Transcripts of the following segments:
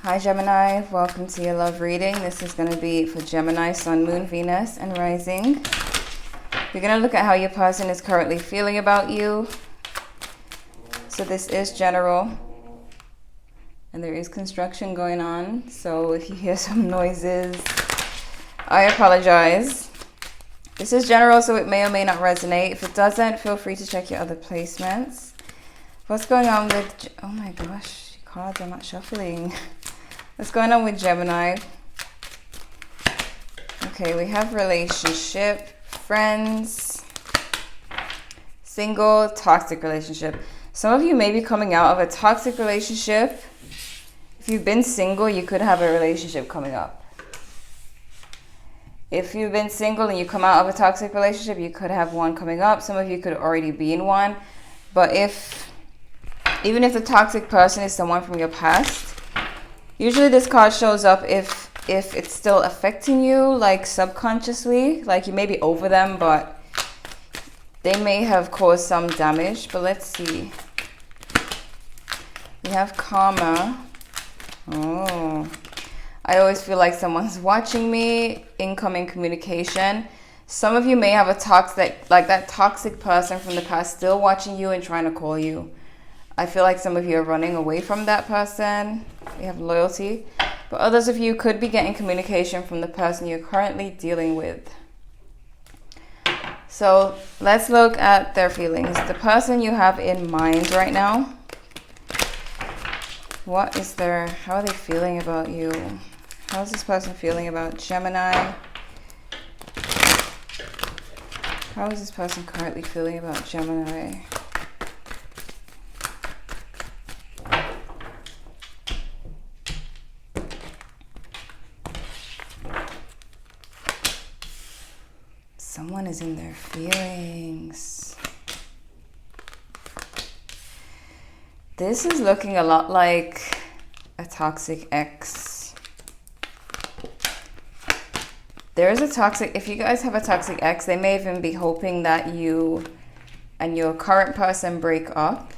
Hi Gemini, welcome to your love reading. This is going to be for Gemini, Sun, Moon, Venus, and Rising. We're going to look at how your person is currently feeling about you. So this is general, and there is construction going on. So if you hear some noises, I apologize. This is general, so it may or may not resonate. If it doesn't, feel free to check your other placements. What's going on with... Oh my gosh, cards are not shuffling. What's going on with Gemini? Okay, we have relationship, friends, single, toxic relationship. Some of you may be coming out of a toxic relationship. If you've been single, you could have a relationship coming up. If you've been single and you come out of a toxic relationship, you could have one coming up. Some of you could already be in one. But even if the toxic person is someone from your past, usually this card shows up if it's still affecting you, like subconsciously, like you may be over them, but they may have caused some damage. But let's see. We have karma. Oh, I always feel like someone's watching me. Incoming communication. Some of you may have a that toxic person from the past still watching you and trying to call you. I feel like some of you are running away from that person. We have loyalty. But others of you could be getting communication from the person you're currently dealing with. So let's look at their feelings. The person you have in mind right now. How are they feeling about you? How is this person feeling about Gemini? How is this person currently feeling about Gemini? Someone is in their feelings. This is looking a lot like a toxic ex. There is a toxic, if you guys have a toxic ex, they may even be hoping that you and your current person break up.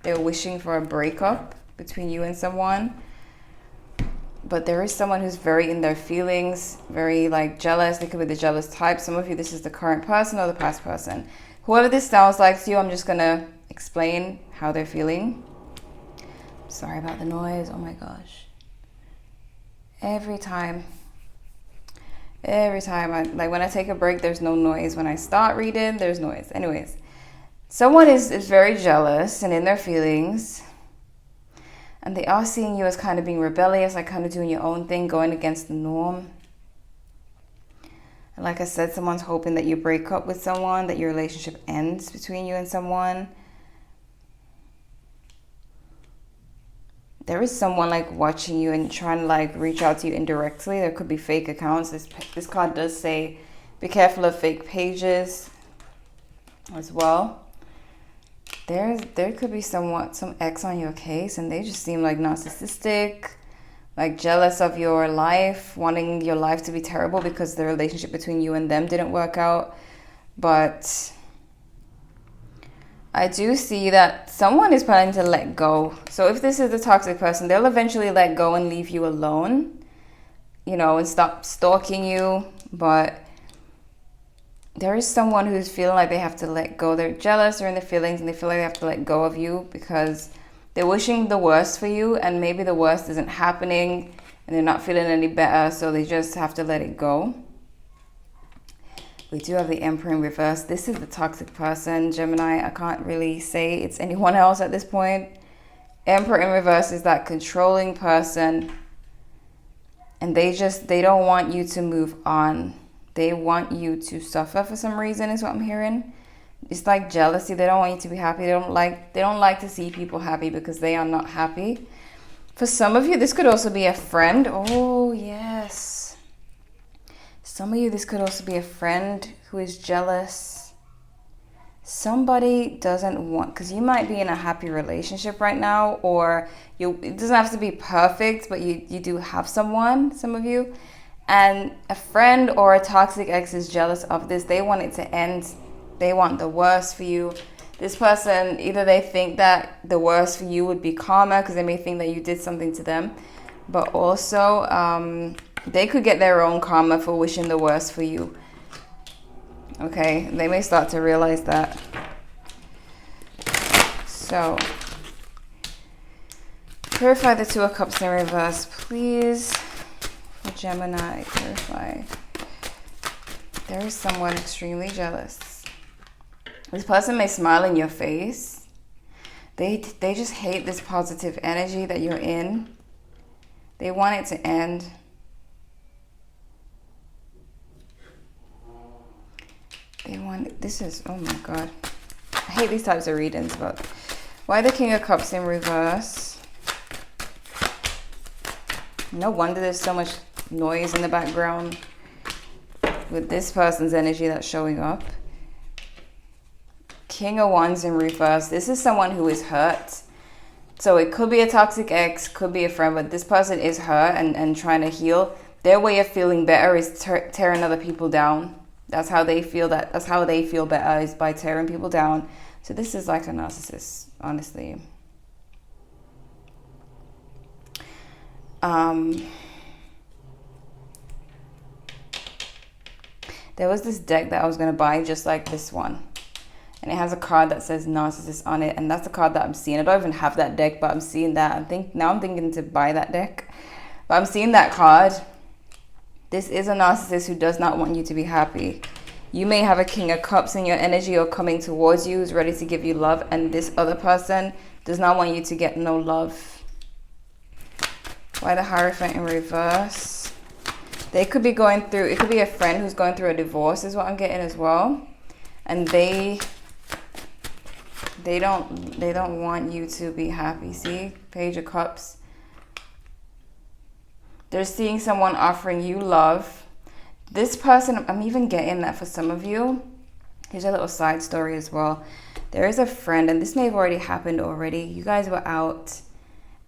They're wishing for a breakup between you and someone. But there is someone who's very in their feelings, very like jealous. They could be the jealous type. Some of you, this is the current person or the past person. Whoever this sounds like to you, I'm just going to explain how they're feeling. Sorry about the noise. Oh my gosh. Every time when I take a break, there's no noise. When I start reading, there's noise. Anyways, someone is very jealous and in their feelings. And they are seeing you as kind of being rebellious, like kind of doing your own thing, going against the norm. And like I said, someone's hoping that you break up with someone, that your relationship ends between you and someone. There is someone like watching you and trying to like reach out to you indirectly. There could be fake accounts. This card does say, be careful of fake pages as well. There could be some ex on your case, and they just seem like narcissistic, like jealous of your life, wanting your life to be terrible because the relationship between you and them didn't work out. But I do see that someone is planning to let go. So if this is the toxic person, they'll eventually let go and leave you alone, and stop stalking you. But there is someone who's feeling like they have to let go. They're jealous, they're in their feelings, and they feel like they have to let go of you because they're wishing the worst for you, and maybe the worst isn't happening and they're not feeling any better, so they just have to let it go. We do have the Emperor in reverse. This is the toxic person, Gemini. I can't really say it's anyone else at this point. Emperor in reverse is that controlling person, and they don't want you to move on. They want you to suffer for some reason, is what I'm hearing. It's like jealousy. They don't want you to be happy. They don't like to see people happy because they are not happy. For some of you, this could also be a friend. Oh, yes. Some of you, this could also be a friend who is jealous. Somebody doesn't want, because you might be in a happy relationship right now, or it doesn't have to be perfect, but you do have someone, some of you. And a friend or a toxic ex is jealous of this. They want it to end. They want the worst for you. This person, either they think that the worst for you would be karma because they may think that you did something to them, but also they could get their own karma for wishing the worst for you. Okay, they may start to realize that. So, clarify the Two of Cups in reverse, please. For Gemini, clarify. There is someone extremely jealous. This person may smile in your face. They just hate this positive energy that you're in. They want it to end. This is, oh my God. I hate these types of readings, but why the King of Cups in reverse? No wonder there's so much noise in the background with this person's energy that's showing up. King of Wands in reverse. This is someone who is hurt. So it could be a toxic ex, could be a friend, but this person is hurt and trying to heal. Their way of feeling better is tearing other people down. That's how they feel that's how they feel better, is by tearing people down. So this is like a narcissist, honestly. There was this deck that I was going to buy just like this one. And it has a card that says narcissist on it. And that's the card that I'm seeing. I don't even have that deck, but I'm seeing that. Now I'm thinking to buy that deck. But I'm seeing that card. This is a narcissist who does not want you to be happy. You may have a King of Cups in your energy or coming towards you, who's ready to give you love. And this other person does not want you to get no love. Why the Hierophant in reverse? They could be going through, it could be a friend who's going through a divorce is what I'm getting as well. And they don't want you to be happy. See? Page of Cups. They're seeing someone offering you love. This person, I'm even getting that for some of you. Here's a little side story as well. There is a friend, and this may have already happened already. You guys were out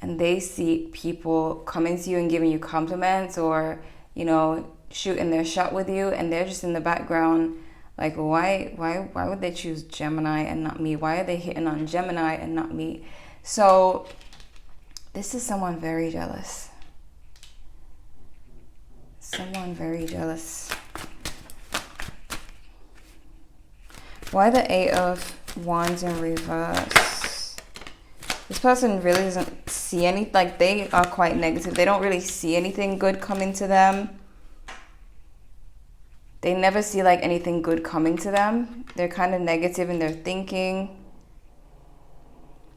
and they see people coming to you and giving you compliments, or, you know, shooting their shot with you, and they're just in the background like, why would they choose Gemini and not me? Why are they hitting on Gemini and not me? So this is someone very jealous. Someone very jealous. Why the Eight of Wands in reverse? This person really doesn't see any, like, they are quite negative. They don't really see anything good coming to them. They never see like anything good coming to them. They're kind of negative in their thinking.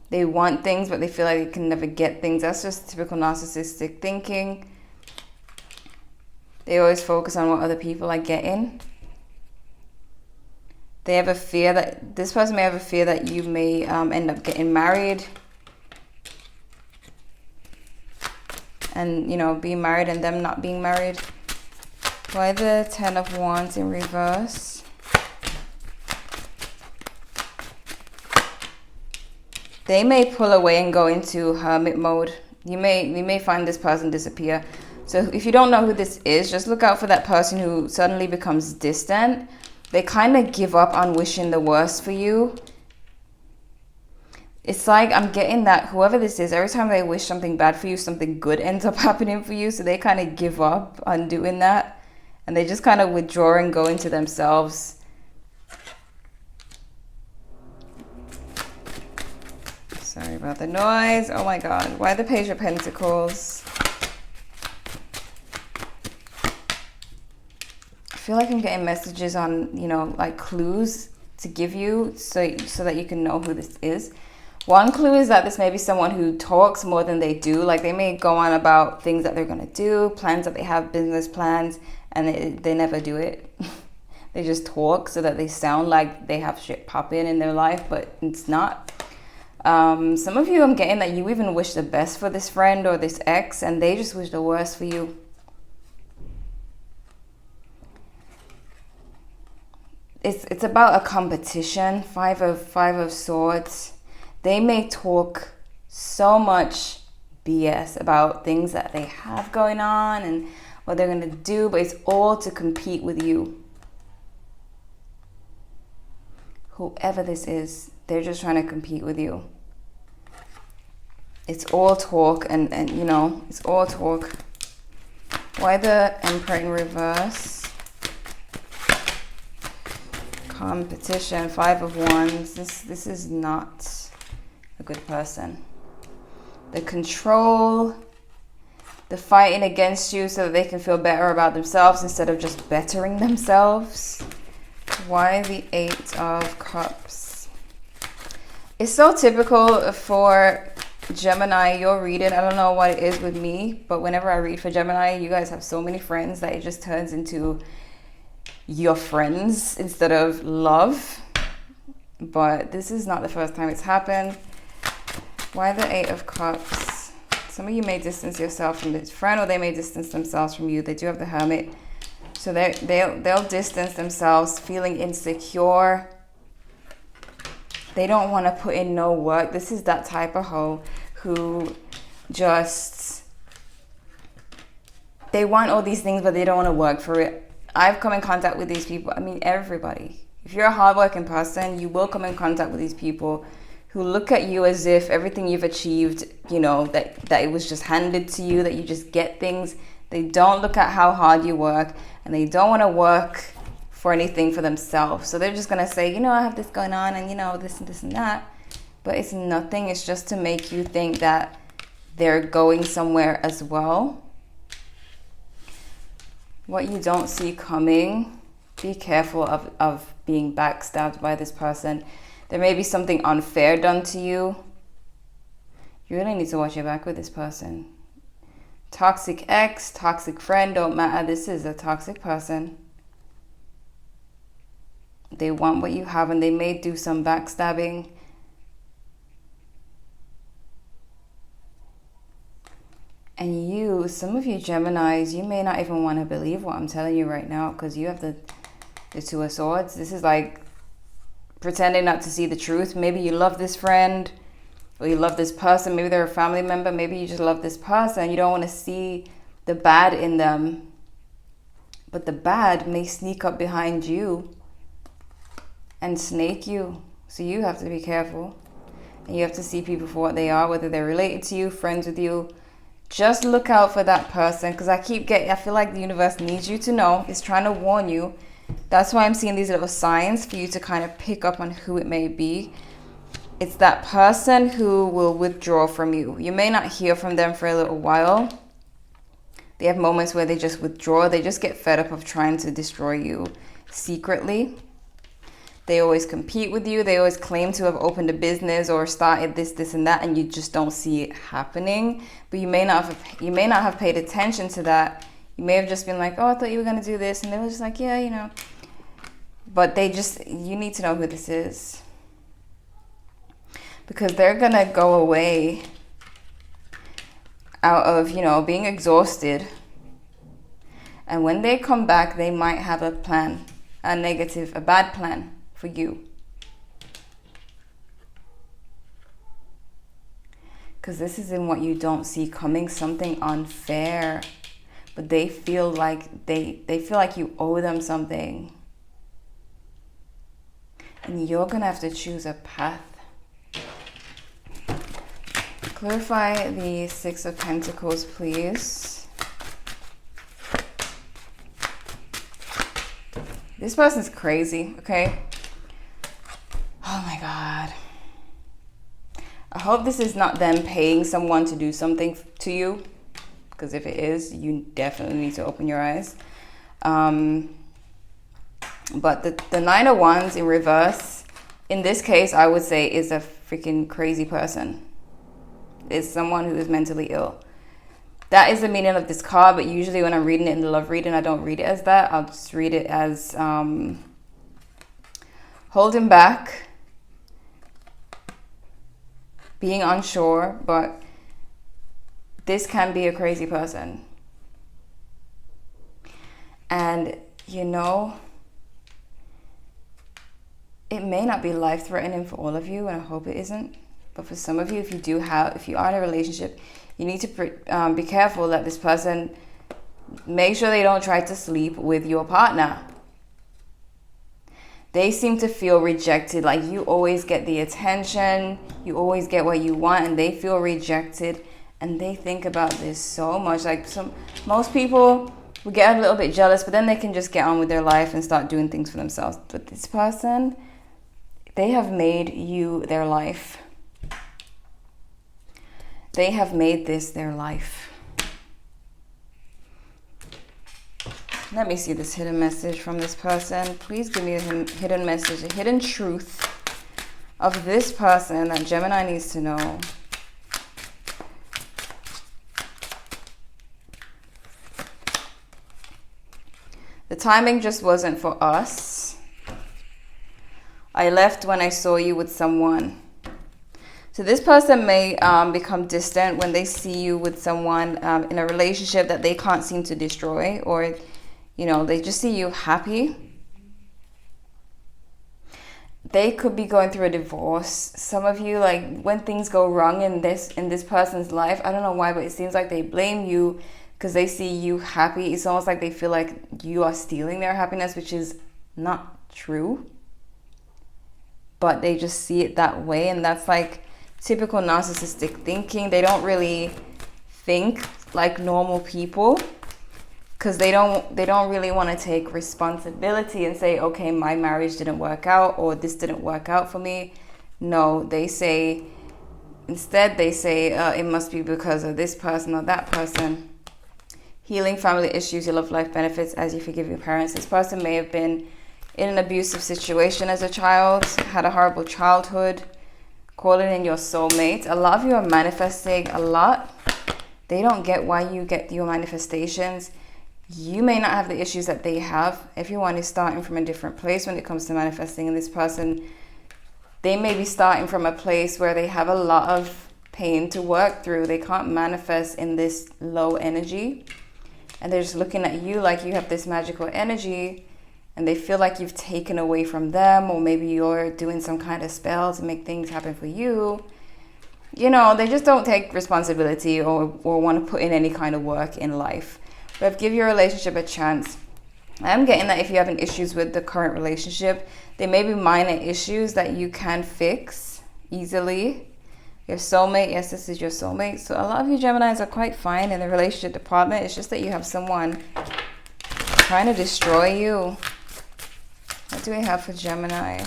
They want things, but they feel like they can never get things. That's just typical narcissistic thinking. They always focus on what other people are getting. They have a fear that, this person may have a fear that you may end up getting married. And, you know, being married and them not being married. Why the Ten of Wands in reverse? They may pull away and go into hermit mode. You may find this person disappear. So if you don't know who this is, just look out for that person who suddenly becomes distant. They kind of give up on wishing the worst for you. It's like I'm getting that whoever this is, every time they wish something bad for you, something good ends up happening for you. So they kind of give up on doing that. And they just kind of withdraw and go into themselves. Sorry about the noise. Oh my God. Why the Page of Pentacles? I feel like I'm getting messages on, you know, like clues to give you so that you can know who this is. One clue is that this may be someone who talks more than they do. Like they may go on about things that they're going to do, plans that they have, business plans, and they never do it. They just talk so that they sound like they have shit popping in their life, but it's not. Some of you, I'm getting that you even wish the best for this friend or this ex, and they just wish the worst for you. It's about a competition. Five of Swords. They may talk so much BS about things that they have going on and what they're going to do, but it's all to compete with you. Whoever this is, they're just trying to compete with you. It's all talk and you know, it's all talk. Why the Emperor in reverse? Competition, 5 of Wands. This is not a good person. The control, the fighting against you so that they can feel better about themselves instead of just bettering themselves. Why the 8 of Cups? It's so typical for Gemini, your reading. I don't know what it is with me, but whenever I read for Gemini, you guys have so many friends that it just turns into your friends instead of love. But this is not the first time it's happened. Why the 8 of Cups? Some of you may distance yourself from this friend, or they may distance themselves from you. They do have the Hermit. So they'll distance themselves feeling insecure. They don't want to put in no work. This is that type of hoe who just, they want all these things, but they don't want to work for it. I've come in contact with these people. I mean, everybody. If you're a hardworking person, you will come in contact with these people who look at you as if everything you've achieved, you know, that it was just handed to you, that you just get things. They don't look at how hard you work, and they don't want to work for anything for themselves. So they're just going to say, you know, I have this going on, and you know, this and this and that. But it's nothing. It's just to make you think that they're going somewhere as well. What you don't see coming, be careful of being backstabbed by this person. There may be something unfair done to you. You really need to watch your back with this person. Toxic ex, toxic friend, don't matter. This is a toxic person. They want what you have, and they may do some backstabbing. And you, some of you Geminis, you may not even want to believe what I'm telling you right now, because you have the 2 of Swords. This is like pretending not to see the truth. Maybe you love this friend, or you love this person. Maybe they're a family member. Maybe you just love this person. You don't want to see the bad in them. But the bad may sneak up behind you and snake you. So you have to be careful. And you have to see people for what they are, whether they're related to you, friends with you. Just look out for that person, because I feel like the universe needs you to know. It's trying to warn you. That's why I'm seeing these little signs for you to kind of pick up on who it may be. It's that person who will withdraw from you. You may not hear from them for a little while. They have moments where they just withdraw. They just get fed up of trying to destroy you secretly. They always compete with you. They always claim to have opened a business or started this and that, and you just don't see it happening. But you may not have paid attention to that. You may have just been like, oh, I thought you were going to do this. And they were just like, yeah, you know. But you need to know who this is. Because they're going to go away out of, you know, being exhausted. And when they come back, they might have a plan, a bad plan for you. Because this is in what you don't see coming, something unfair. But they feel like they feel like you owe them something. And you're going to have to choose a path. Clarify the 6 of Pentacles, please. This person's crazy, okay? Oh my God. I hope this is not them paying someone to do something to you. Because if it is, you definitely need to open your eyes. But the 9 of Wands in reverse, in this case, I would say is a freaking crazy person. It's someone who is mentally ill. That is the meaning of this card, but usually when I'm reading it in the love reading, I don't read it as that. I'll just read it as holding back, being unsure, but this can be a crazy person. And, you know, it may not be life-threatening for all of you, and I hope it isn't. But for some of you, if you are in a relationship, you need to be careful that this person, make sure they don't try to sleep with your partner. They seem to feel rejected. Like you always get the attention, you always get what you want, and they feel rejected. And they think about this so much. Like most people will get a little bit jealous, but then they can just get on with their life and start doing things for themselves. But this person, they have made you their life. They have made this their life. Let me see this hidden message from this person. Please give me a hidden message, a hidden truth of this person that Gemini needs to know. The timing just wasn't for us. I left when I saw you with someone. So this person may become distant when they see you with someone in a relationship that they can't seem to destroy, or you know, they just see you happy. They could be going through a divorce. Some of you, like when things go wrong in this person's life, I don't know why, but it seems like they blame you because they see you happy. It's almost like they feel like you are stealing their happiness, which is not true. But they just see it that way, and that's like typical narcissistic thinking. They don't really think like normal people, because they don't really want to take responsibility and say, okay, my marriage didn't work out, or this didn't work out for me. No, instead they say it must be because of this person or that person. Healing family issues, your love life benefits as you forgive your parents. This person may have been in an abusive situation as a child, had a horrible childhood. Calling in your soulmate. A lot of you are manifesting a lot. They don't get why you get your manifestations. You may not have the issues that they have. Everyone is starting from a different place when it comes to manifesting. And this person, they may be starting from a place where they have a lot of pain to work through. They can't manifest in this low energy. And they're just looking at you like you have this magical energy. And they feel like you've taken away from them. Or maybe you're doing some kind of spell to make things happen for you. You know, they just don't take responsibility or want to put in any kind of work in life. But give your relationship a chance. I'm getting that if you're having issues with the current relationship, there may be minor issues that you can fix easily. Your soulmate, yes, this is your soulmate. So a lot of you Geminis are quite fine in the relationship department. It's just that you have someone trying to destroy you. What do we have for Gemini?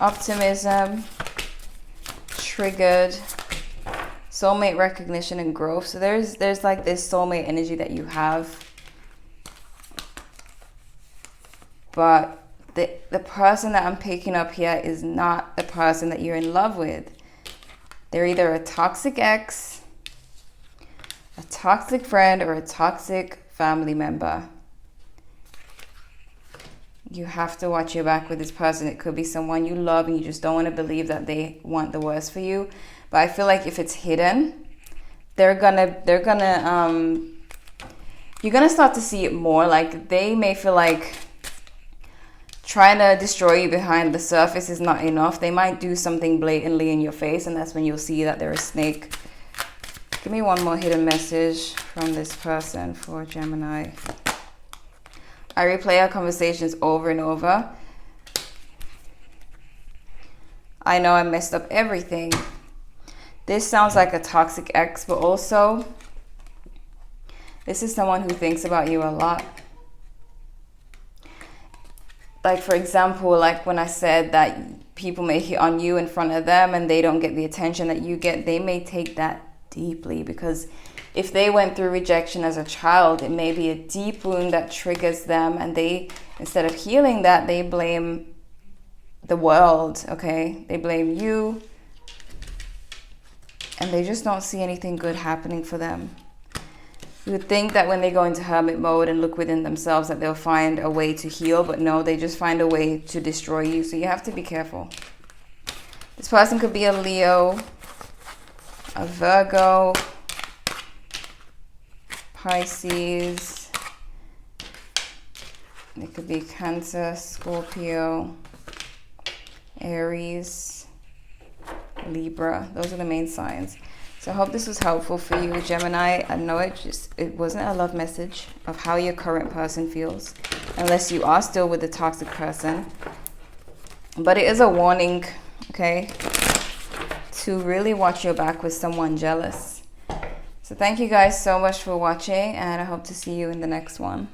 Optimism, triggered, soulmate recognition and growth. So there's like this soulmate energy that you have. But the person that I'm picking up here is not the person that you're in love with. They're either a toxic ex, a toxic friend, or a toxic family member. You have to watch your back with this person. It could be someone you love and you just don't want to believe that they want the worst for you. But I feel like if it's hidden, you're gonna start to see it more. Like they may feel like trying to destroy you behind the surface is not enough. They might do something blatantly in your face, and that's when you'll see that they're a snake. Give me one more hidden message from this person for Gemini. I replay our conversations over and over. I know I messed up everything. This sounds like a toxic ex, but also this is someone who thinks about you a lot. Like, for example, like when I said that people may hit on you in front of them and they don't get the attention that you get, they may take that deeply, because if they went through rejection as a child, it may be a deep wound that triggers them, and they, instead of healing that, they blame the world, okay? They blame you, and they just don't see anything good happening for them. You would think that when they go into hermit mode and look within themselves that they'll find a way to heal, but no, they just find a way to destroy you. So you have to be careful. This person could be a Leo, a Virgo, Pisces. It could be Cancer, Scorpio, Aries, Libra. Those are the main signs. So I hope this was helpful for you, Gemini. I know it wasn't a love message of how your current person feels, unless you are still with a toxic person. But it is a warning, okay, to really watch your back with someone jealous. So thank you guys so much for watching, and I hope to see you in the next one.